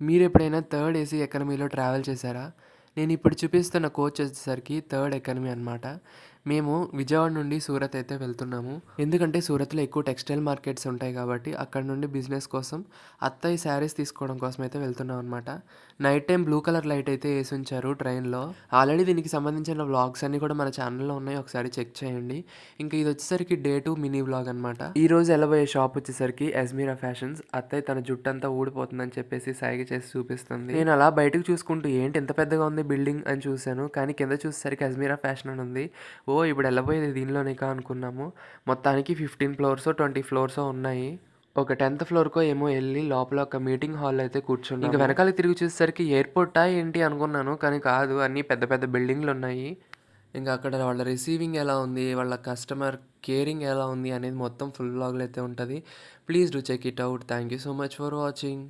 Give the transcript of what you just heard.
మీరెప్పుడైనా third AC ఎకానమీలో travel చేశారా? నేనిప్పుడు చూపిస్తున్న కోచ్ వచ్చేసరికి థర్డ్ ఎకానమీ అనమాట. మేము విజయవాడ నుండి సూరత్ అయితే వెళ్తున్నాము. ఎందుకంటే సూరత్‌లో ఎక్కువ టెక్స్‌టైల్ మార్కెట్స్ ఉంటాయి కాబట్టి అక్కడ నుండి బిజినెస్ కోసం అత్తయ్య శారీస్ తీసుకోవడం కోసం అయితే వెళ్తున్నాం అనమాట. Night time blue colour light అయితే యేసుంచారు ట్రైన్‌లో. ఆల్రెడీ దీనికి సంబంధించిన వ్లాగ్స్ అన్నీ కూడా మన ఛానల్‌లో ఉన్నాయి. ఒకసారి చెక్ చేయండి. ఇంకా ఇదొచ్చేసరికి డే 2 మినీ వ్లాగ్ అనమాట. ఈరోజు ఎళ్ళబోయే షాప్ వచ్చేసరికి అజ్మీరా ఫ్యాషన్స్. అత్తయ్య తన జుట్టంతా ఊడిపోతుందని చెప్పేసి సైగ చేసి చూపిస్తుంది. నేను అలా బయటకు చూసుకుంటూ ఏంటి ఇంత పెద్దగా ఉంది బిల్డింగ్ అని చూసాను. కానీ కింద చూసేసరికి అజ్మీరా ఫ్యాషన్ అని ఉంది. ఇప్పుడు ఎళ్ళబోయేది దీనిలోనేకా అనుకున్నాము. మొత్తానికి 15 ఫ్లోర్సో, 20 ఫ్లోర్సో ఉన్నాయి. ఒక 10థ్ ఫ్లోర్‌కో ఏమో ఎళ్లి లోపల ఒక మీటింగ్ హాల్‌లో అయితే కూర్చున్నాము. ఇంక వెనకాలకి తిరిగి చూసేసరికి ఎయిర్‌పోర్టా ఏంటి అనుకున్నాను. కానీ కాదు, అన్నీ పెద్ద పెద్ద బిల్డింగ్‌లున్నాయి. ఇంక అక్కడ వాళ్ళ రిసీవింగ్ ఎలా ఉంది, వాళ్ళ కస్టమర్ కేరింగ్ ఎలా ఉంది అనేది మొత్తం ఫుల్ వ్లాగ్‌లో అయితే ఉంటది. Please do check it out. Thank you so much for watching.